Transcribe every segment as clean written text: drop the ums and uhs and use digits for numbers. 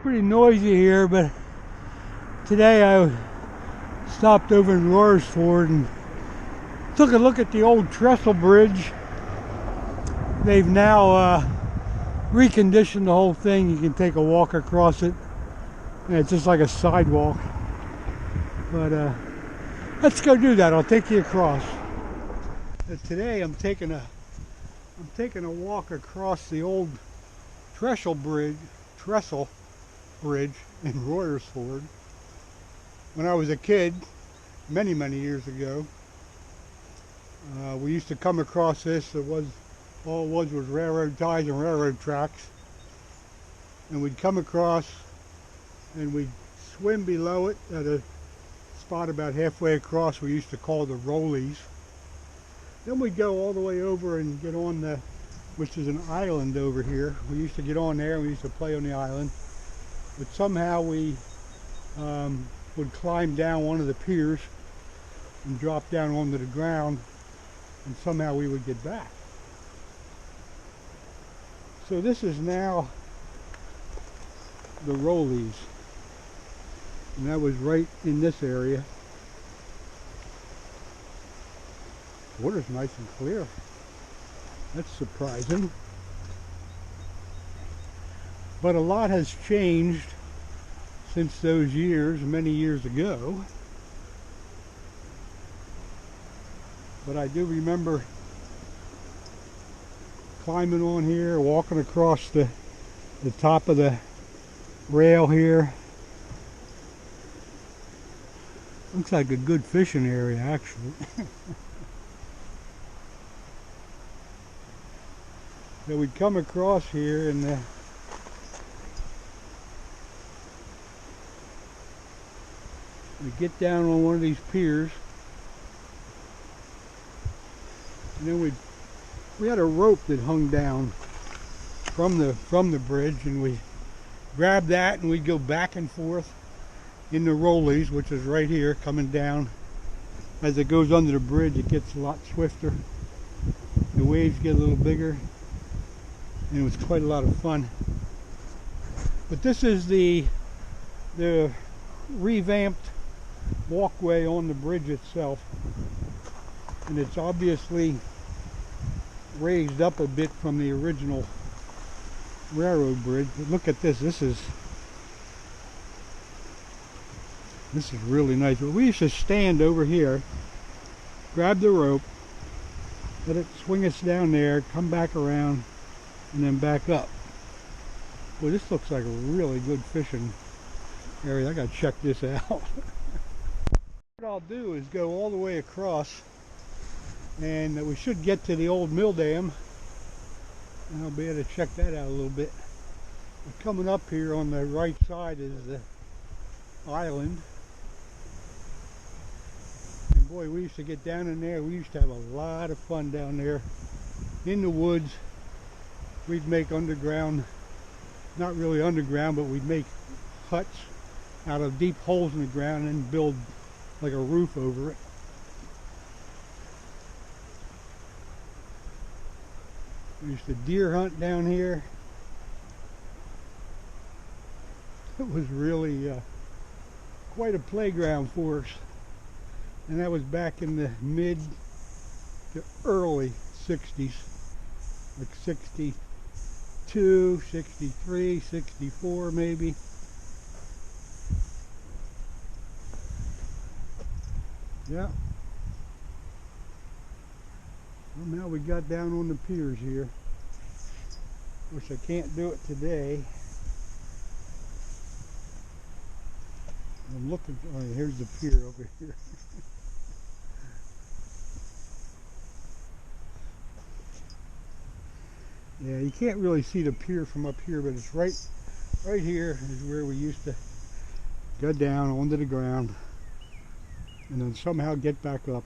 pretty noisy here, but today I stopped over in Royersford and took a look at the old Trestle bridge. They've now reconditioned the whole thing. You can take a walk across it, and it's just like a sidewalk. But let's go do that. I'll take you across. Today I'm taking a walk across the old Trestle bridge in Royersford. When I was a kid, many years ago, we used to come across this. All it was railroad ties and railroad tracks, and we'd come across and we'd swim below it at a spot about halfway across we used to call the Rollies. Then we'd go all the way over and get on which is an island over here. We used to get on there and we used to play on the island, but somehow we would climb down one of the piers and drop down onto the ground, and somehow we would get back. So this is now the Rollies, and that was right in this area. Water's nice and clear. That's surprising. But a lot has changed since those years, many years ago. But I do remember climbing on here, walking across the top of the rail here. Looks like a good fishing area, actually. So we'd come across here and we'd get down on one of these piers, and then we had a rope that hung down from the bridge, and we grabbed that and we'd go back and forth in the Rollies, which is right here coming down. As it goes under the bridge, it gets a lot swifter. The waves get a little bigger, and it was quite a lot of fun. But this is the revamped walkway on the bridge itself, and it's obviously raised up a bit from the original railroad bridge. But look at this. This is really nice. But we used to stand over here, grab the rope, let it swing us down there, come back around, and then back up. Boy, this looks like a really good fishing area. I gotta check this out. What I'll do is go all the way across, and we should get to the old mill dam, and I'll be able to check that out a little bit. But coming up here on the right side is the island. And boy, we used to get down in there. We used to have a lot of fun down there in the woods. We'd make underground, not really underground, but we'd make huts out of deep holes in the ground and build like a roof over it. We used to deer hunt down here. It was really quite a playground for us. And that was back in the mid to early 60s, like 62, 63, 64 maybe. Yeah. Well, now we got down on the piers here. Of course, I can't do it today. I'm looking. Oh, here's the pier over here. Yeah, you can't really see the pier from up here, but it's right here is where we used to go down onto the ground and then somehow get back up.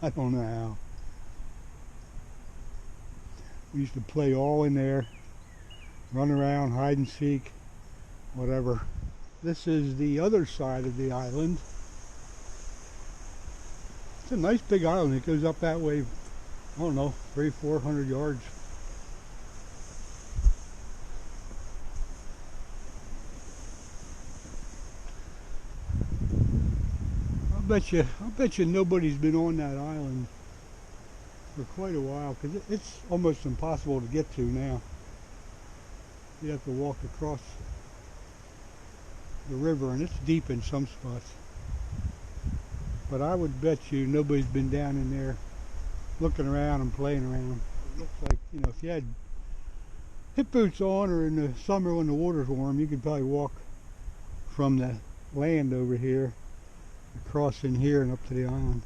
I don't know how. We used to play all in there, run around, hide and seek, whatever. This is the other side of the island. It's a nice big island. It goes up that way, I don't know, 300-400 yards. I bet you nobody's been on that island for quite a while, because it's almost impossible to get to now. You have to walk across the river, and it's deep in some spots. But I would bet you nobody's been down in there looking around and playing around. It looks like, you know, if you had hip boots on, or in the summer when the water's warm, you could probably walk from the land over here across in here and up to the island.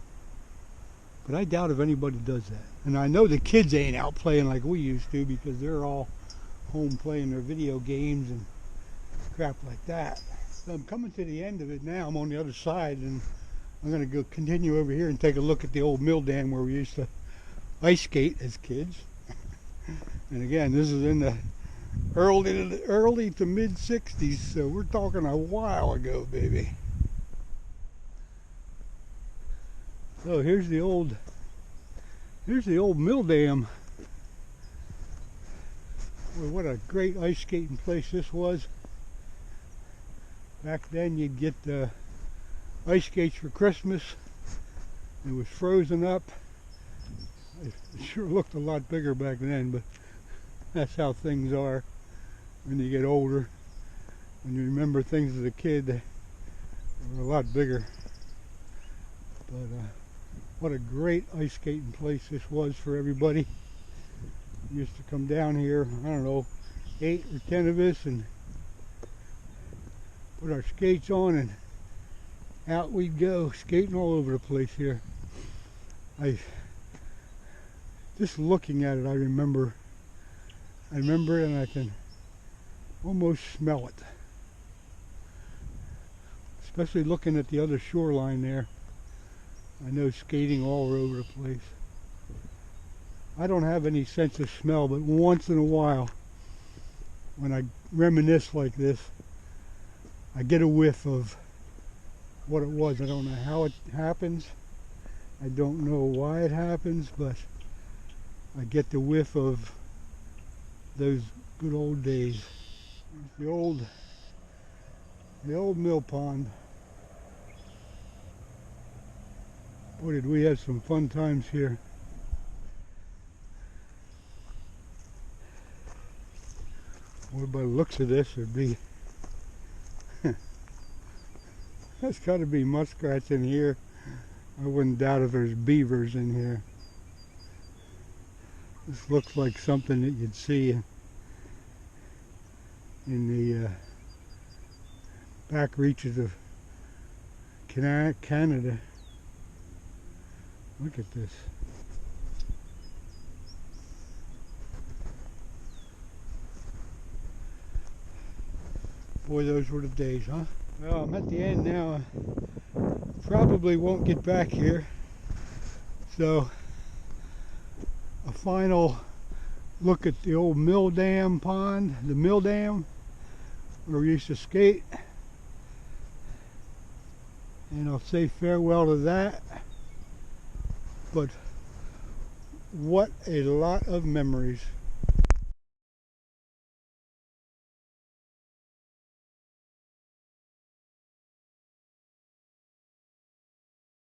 But I doubt if anybody does that. And I know the kids ain't out playing like we used to, because they're all home playing their video games and crap like that. So I'm coming to the end of it now. I'm on the other side, and I'm going to go continue over here and take a look at the old mill dam where we used to ice skate as kids. And again, this is in the early to mid 60s, so we're talking a while ago, baby. So here's the old mill dam. Boy, what a great ice skating place this was. Back then you'd get ice skates for Christmas. It was frozen up. It sure looked a lot bigger back then, but that's how things are when you get older. When you remember things as a kid, they were a lot bigger. But what a great ice skating place this was for everybody. We used to come down here, I don't know, 8 or 10 of us, and put our skates on, and out we'd go, skating all over the place here. Just looking at it, I remember it, and I can almost smell it. Especially looking at the other shoreline there. I know skating all over the place. I don't have any sense of smell, but once in a while, when I reminisce like this, I get a whiff of what it was. I don't know how it happens. I don't know why it happens, but I get the whiff of those good old days. The old mill pond. Boy, did we have some fun times here. Boy, by the looks of this, it'd be that's got to be muskrats in here. I wouldn't doubt if there's beavers in here. This looks like something that you'd see in the back reaches of Canada. Look at this. Boy, those were the days, huh? Well, I'm at the end now. Probably won't get back here. So, a final look at the old mill dam pond, the mill dam, where we used to skate. And I'll say farewell to that. But what a lot of memories.